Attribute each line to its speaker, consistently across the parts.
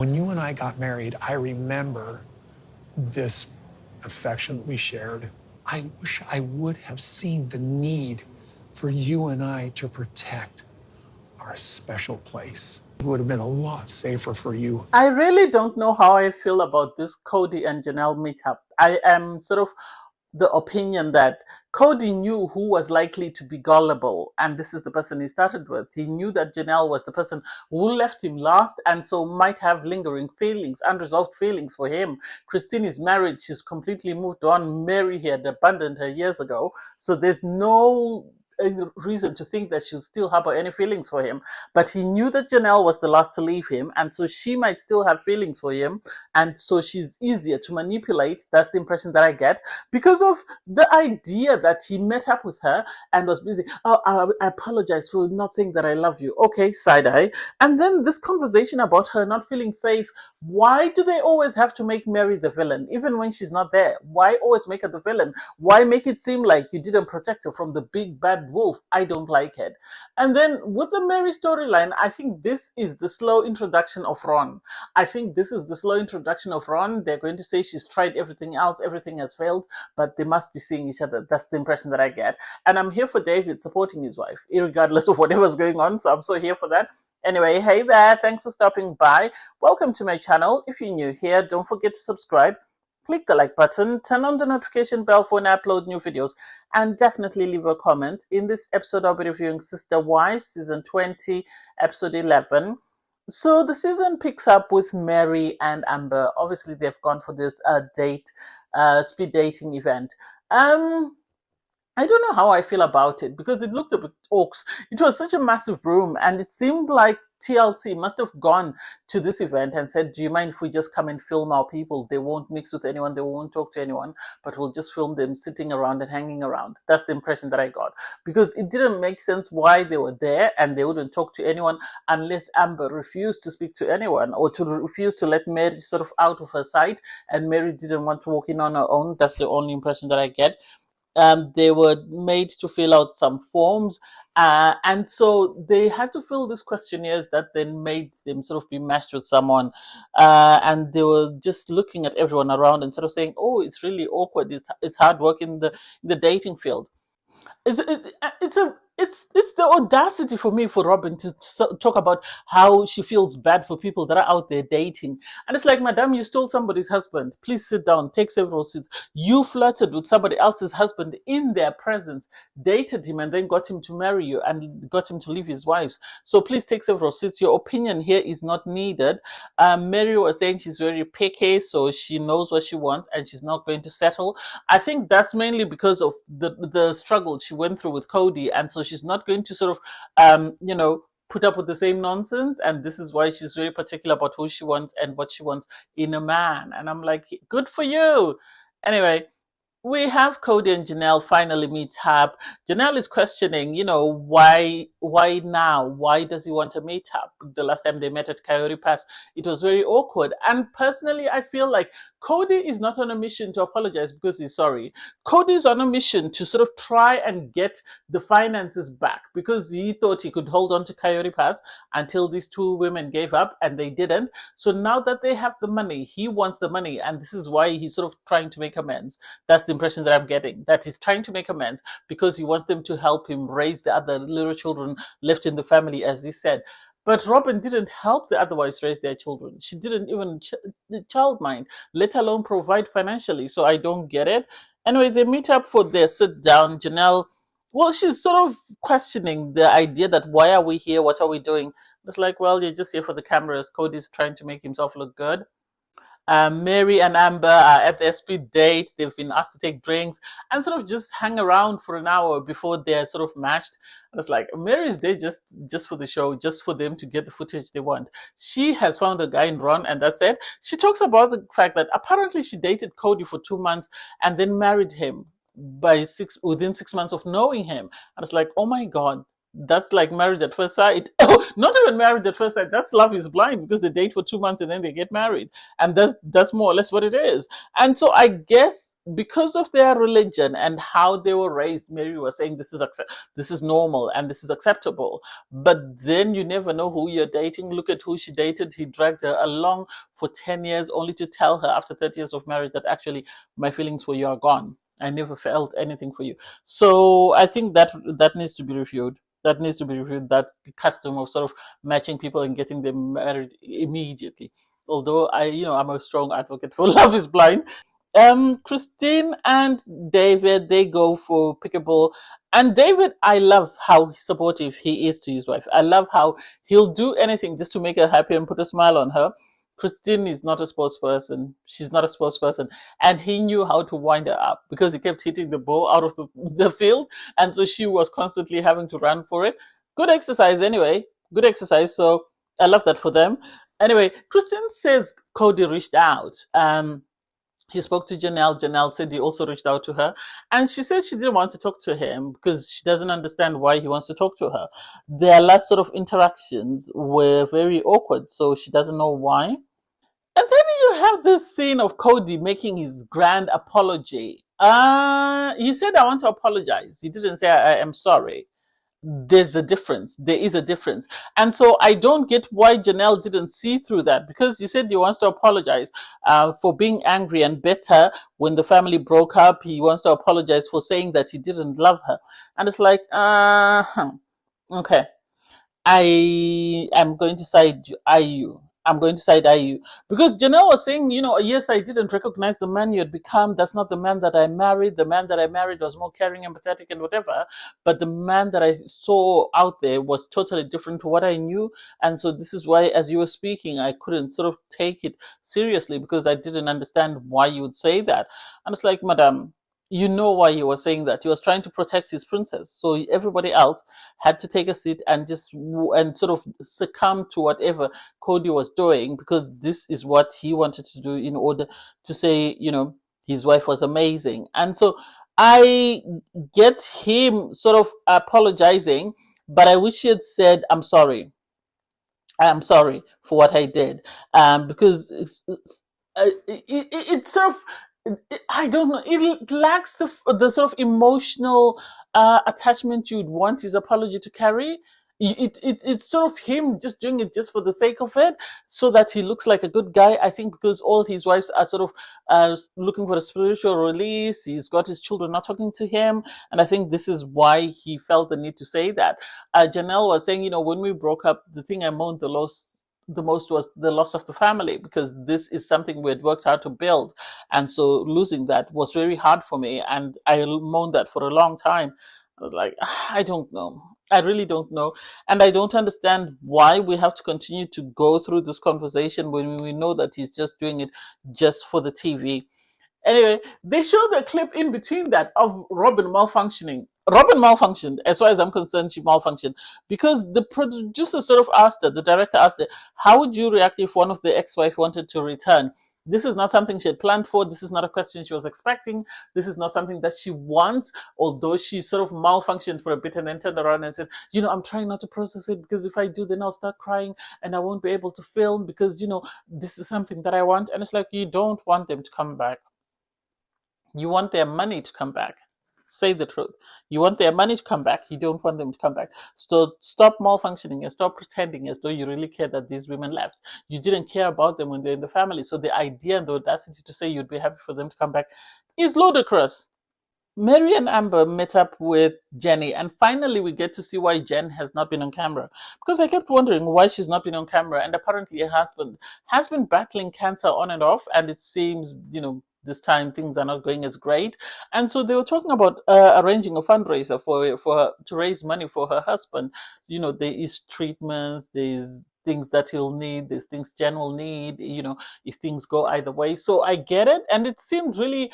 Speaker 1: When you and I got married, I remember this affection we shared. I wish I would have seen the need for you and I to protect our special place. It would have been a lot safer for you.
Speaker 2: I really don't know how I feel about this Kody and Janelle meetup. I am sort of the opinion that Kody knew who was likely to be gullible, and this is the person he started with. He knew that Janelle was the person who left him last, and so might have lingering feelings, unresolved feelings for him. Christine is married, she's completely moved on. Meri, he had abandoned her years ago, so there's no reason to think that she'll still harbor any feelings for him. But he knew that Janelle was the last to leave him, and so she might still have feelings for him, and so she's easier to manipulate. That's the impression that I get, because of the idea that he met up with her and was busy. Oh, I apologize for not saying that I love you. Okay, side eye. And then this conversation about her not feeling safe. Why do they always have to make Meri the villain, even when she's not there? Why always make her the villain? Why make it seem like you didn't protect her from the big bad wolf? I don't like it. And then with the Meri storyline, I think this is the slow introduction of Ron. I think this is the slow introduction of Ron. They're going to say she's tried everything else, everything has failed, but they must be seeing each other. That's the impression that I get. And I'm here for David supporting his wife, regardless of whatever's going on. So I'm so here for that. Anyway, hey there, thanks for stopping by. Welcome to my channel. If you're new here, don't forget to subscribe. Click the like button, turn on the notification bell for when I upload new videos, and definitely leave a comment. In this episode, I'll be reviewing Sister Wives, Season 20, Episode 11. So the season picks up with Meri and Amber. Obviously, they've gone for this speed dating event. I don't know how I feel about it, because it looked a bit orcs. It was such a massive room, and it seemed like TLC must have gone to this event and said, do you mind if we just come and film our people? They won't mix with anyone, they won't talk to anyone, but we'll just film them sitting around and hanging around. That's the impression that I got, because it didn't make sense why they were there and they wouldn't talk to anyone unless Amber refused to speak to anyone, or to refuse to let Meri sort of out of her sight, and Meri didn't want to walk in on her own. That's the only impression that I get. They were made to fill out some forms, and so they had to fill these questionnaires that then made them sort of be matched with someone, and they were just looking at everyone around and sort of saying, oh, it's really awkward, it's hard work in the dating field. It's the audacity for me for Robyn to talk about how she feels bad for people that are out there dating. And it's like, madam, you stole somebody's husband. Please sit down, take several seats. You flirted with somebody else's husband in their presence, dated him, and then got him to marry you and got him to leave his wives. So please take several seats. Your opinion here is not needed. Meri was saying she's very picky, so she knows what she wants and she's not going to settle. I think that's mainly because of the struggle she went through with Kody, and so she's not going to sort of put up with the same nonsense, and this is why she's very particular about who she wants and what she wants in a man. And I'm like, good for you. Anyway, we have Kody and Janelle finally meet up. Janelle is questioning, why now? Why does he want to meet up? The last time they met at Coyote Pass, it was very awkward. And personally, I feel like Kody is not on a mission to apologize because he's sorry. Kody is on a mission to sort of try and get the finances back, because he thought he could hold on to Coyote Pass until these two women gave up, and they didn't. So now that they have the money, he wants the money, and this is why he's sort of trying to make amends. That's the impression that I'm getting, that he's trying to make amends because he wants them to help him raise the other little children left in the family, as he said. But Robyn didn't help the other wives raise their children. She didn't even childmind, let alone provide financially. So I don't get it. Anyway, they meet up for their sit down. Janelle, well, she's sort of questioning the idea that why are we here? What are we doing? It's like, well, you're just here for the cameras. Kody's trying to make himself look good. Meri and Amber are at their speed date. They've been asked to take drinks and sort of just hang around for an hour before they're sort of matched. And it's like, Meri's there just for the show, just for them to get the footage they want. She has found a guy in Ron, and that's it. She talks about the fact that apparently she dated Kody for 2 months and then married him within 6 months of knowing him. And it's like, oh my God. That's like married at first sight. Oh, not even married at first sight. That's Love is Blind, because they date for 2 months and then they get married. And that's more or less what it is. And so I guess because of their religion and how they were raised, Meri was saying this is normal and this is acceptable. But then you never know who you're dating. Look at who she dated. He dragged her along for 10 years only to tell her after 30 years of marriage that actually my feelings for you are gone. I never felt anything for you. So I think that needs to be reviewed. That needs to be reviewed. That custom of sort of matching people and getting them married immediately. Although I'm a strong advocate for love is blind. Christine and David, they go for pickleball. And David, I love how supportive he is to his wife. I love how he'll do anything just to make her happy and put a smile on her. Christine is not a sports person. She's not a sports person. And he knew how to wind her up because he kept hitting the ball out of the field. And so she was constantly having to run for it. Good exercise, anyway. Good exercise. So I love that for them. Anyway, Christine says Kody reached out. She spoke to Janelle. Janelle said he also reached out to her. And she said she didn't want to talk to him because she doesn't understand why he wants to talk to her. Their last sort of interactions were very awkward, so she doesn't know why. And then you have this scene of Kody making his grand apology. He said, I want to apologize. He didn't say, I am sorry. There's a difference. There is a difference. And so I don't get why Janelle didn't see through that because he said he wants to apologize for being angry and bitter when the family broke up. He wants to apologize for saying that he didn't love her. And it's like, okay. I am going to side IU. I'm going to side IU because Janelle was saying, yes, I didn't recognize the man you had become. That's not the man that I married. The man that I married was more caring, empathetic, and whatever. But the man that I saw out there was totally different to what I knew. And so this is why, as you were speaking, I couldn't sort of take it seriously because I didn't understand why you would say that. And it's like, Madam, you know why he was saying that. He was trying to protect his princess. So everybody else had to take a seat and and sort of succumb to whatever Kody was doing because this is what he wanted to do in order to say, his wife was amazing. And so I get him sort of apologizing, but I wish he had said, I'm sorry. I'm sorry for what I did. Because it sort of I don't know. It lacks the sort of emotional attachment you'd want his apology to carry. It's sort of him just doing it just for the sake of it, so that he looks like a good guy. I think because all his wives are sort of looking for a spiritual release. He's got his children not talking to him, and I think this is why he felt the need to say that. Janelle was saying, when we broke up, the thing I moaned the most was the loss of the family because this is something we had worked hard to build, and so losing that was very hard for me, and I moaned that for a long time. I was like, I don't know. I really don't know. And I don't understand why we have to continue to go through this conversation when we know that he's just doing it just for the TV. Anyway, they showed a clip in between that of Robyn malfunctioning. Robyn malfunctioned, as far as I'm concerned, she malfunctioned because the producer sort of asked her, the director asked her, how would you react if one of the ex-wife wanted to return? This is not something she had planned for. This is not a question she was expecting. This is not something that she wants, although she sort of malfunctioned for a bit and then turned around and said, I'm trying not to process it because if I do, then I'll start crying and I won't be able to film because, this is something that I want. And it's like, you don't want them to come back. You want their money to come back. Say the truth. You want their money to come back. You don't want them to come back. So stop malfunctioning and stop pretending as though you really care that these women left. You didn't care about them when they're in the family. So the idea and the audacity to say you'd be happy for them to come back is ludicrous. Meri and Amber met up with Jenny, and finally we get to see why Jen has not been on camera. Because I kept wondering why she's not been on camera, and apparently her husband has been battling cancer on and off, and it seems, this time things are not going as great. And so they were talking about arranging a fundraiser for her, to raise money for her husband. There is treatments, there's things that he'll need, there's things Jen will need, if things go either way. So I get it, and it seemed really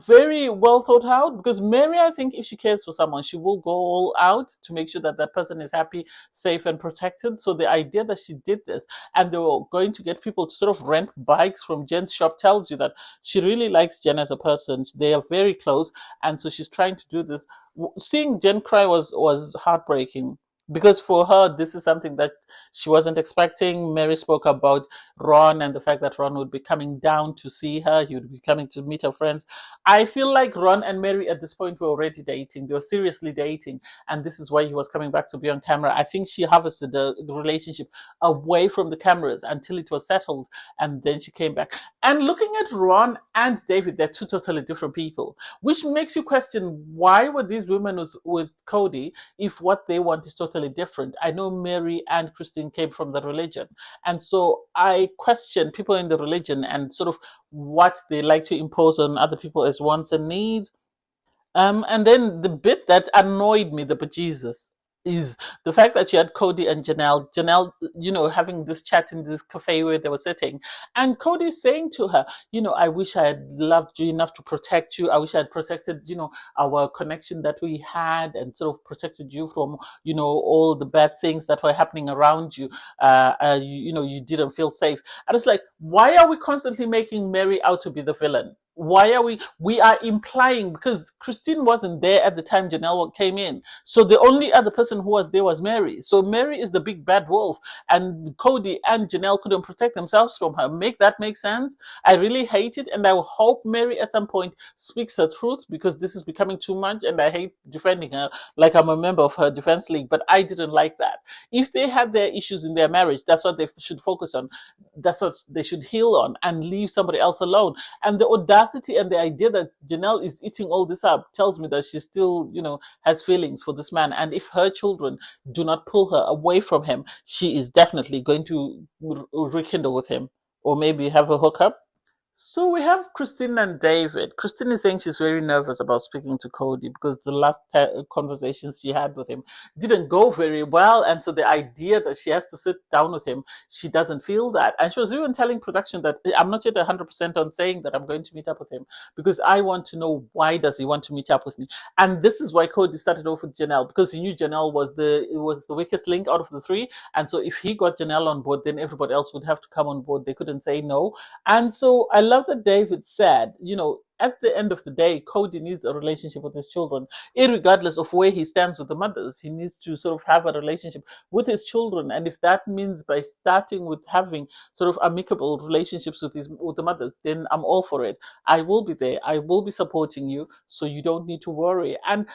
Speaker 2: very well thought out because Meri, I think if she cares for someone, she will go all out to make sure that that person is happy, safe, and protected. So the idea that she did this and they were going to get people to sort of rent bikes from Jen's shop tells you that she really likes Jen as a person. They are very close, and so she's trying to do this. Seeing Jen cry was heartbreaking. because for her, this is something that she wasn't expecting. Meri spoke about Ron and the fact that Ron would be coming down to see her. He would be coming to meet her friends. I feel like Ron and Meri at this point were already dating. They were seriously dating. And this is why he was coming back to be on camera. I think she harvested the relationship away from the cameras until it was settled. And then she came back. And looking at Ron and David, they're two totally different people, which makes you question, why were these women with Kody if what they want is totally different? I know Meri and Christine came from the religion. And so I question people in the religion and sort of what they like to impose on other people as wants and needs. And then the bit that annoyed me, the bejesus, is the fact that you had Kody and Janelle. Janelle, having this chat in this cafe where they were sitting, and Kody saying to her, I wish I had loved you enough to protect you. I wish I had protected, our connection that we had, and sort of protected you from, all the bad things that were happening around you. You didn't feel safe. And it's like, why are we constantly making Meri out to be the villain? Why are we are implying, because Christine wasn't there at the time Janelle came in, so the only other person who was there was Meri. So Meri is the big bad wolf, and Kody and Janelle couldn't protect themselves from her. Make that make sense? I really hate it, and I hope Meri at some point speaks her truth, because this is becoming too much, and I hate defending her like I'm a member of her defense league. But I didn't like that. If they had their issues in their marriage, that's what they should focus on. That's what they should heal on, and leave somebody else alone. And the audacity and the idea that Janelle is eating all this up tells me that she still, has feelings for this man. And if her children do not pull her away from him, she is definitely going to rekindle with him, or maybe have a hookup. So we have Christine and David. Christine is saying she's very nervous about speaking to Kody because the last conversations she had with him didn't go very well. And so the idea that she has to sit down with him, she doesn't feel that. And she was even telling production that I'm not yet 100% on saying that I'm going to meet up with him, because I want to know, why does he want to meet up with me? And this is why Kody started off with Janelle, because he knew Janelle was the weakest link out of the three. And so if he got Janelle on board, then everybody else would have to come on board. They couldn't say no. And so I love that David said, at the end of the day, Kody needs a relationship with his children, irregardless of where he stands with the mothers. He needs to sort of have a relationship with his children. And if that means by starting with having sort of amicable relationships with the mothers, then I'm all for it. I will be there. I will be supporting you. So you don't need to worry. And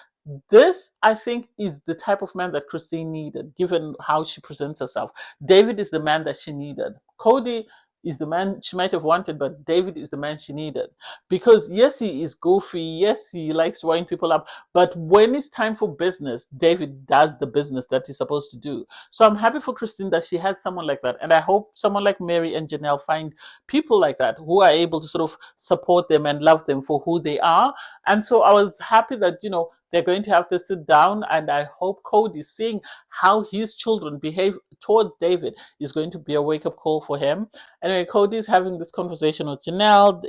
Speaker 2: this, I think, is the type of man that Christine needed, given how she presents herself. David is the man that she needed. Kody is the man she might have wanted, but David is the man she needed. Because yes, he is goofy, yes, he likes to wind people up, but when it's time for business, David does the business that he's supposed to do. So I'm happy for Christine that she has someone like that, and I hope someone like Meri and Janelle find people like that who are able to sort of support them and love them for who they are. And so I was happy that, they're going to have to sit down, and I hope Kody, seeing how his children behave towards David, is going to be a wake-up call for him. Anyway, Kody is having this conversation with Janelle.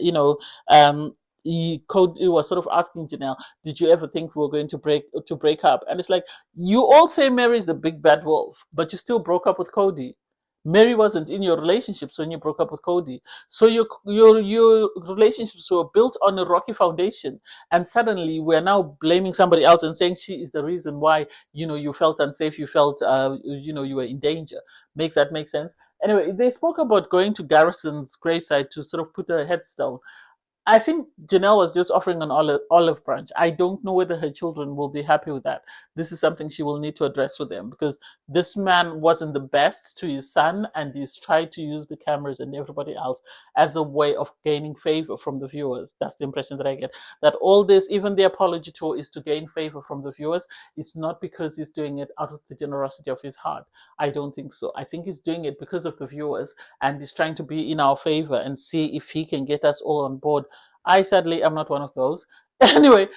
Speaker 2: Kody was sort of asking Janelle, "Did you ever think we were going to break up?" And it's like, you all say Meri is the big bad wolf, but you still broke up with Kody. Meri wasn't in your relationships when you broke up with Kody. So your relationships were built on a rocky foundation, and suddenly we're now blaming somebody else and saying she is the reason why you felt unsafe, you felt you were in danger. Make that make sense? Anyway, they spoke about going to Garrison's graveside to sort of put a headstone. I think Janelle was just offering an olive branch. I don't know whether her children will be happy with that. This is something she will need to address with them, because this man wasn't the best to his son, and he's tried to use the cameras and everybody else as a way of gaining favor from the viewers. That's the impression that I get. That all this, even the apology tour, is to gain favor from the viewers. It's not because he's doing it out of the generosity of his heart. I don't think so. I think he's doing it because of the viewers, and he's trying to be in our favor and see if he can get us all on board. I sadly am not one of those. Anyway,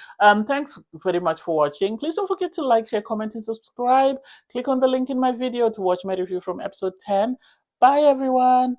Speaker 2: thanks very much for watching. Please don't forget to like, share, comment, and subscribe. Click on the link in my video to watch my review from episode 10. Bye, everyone.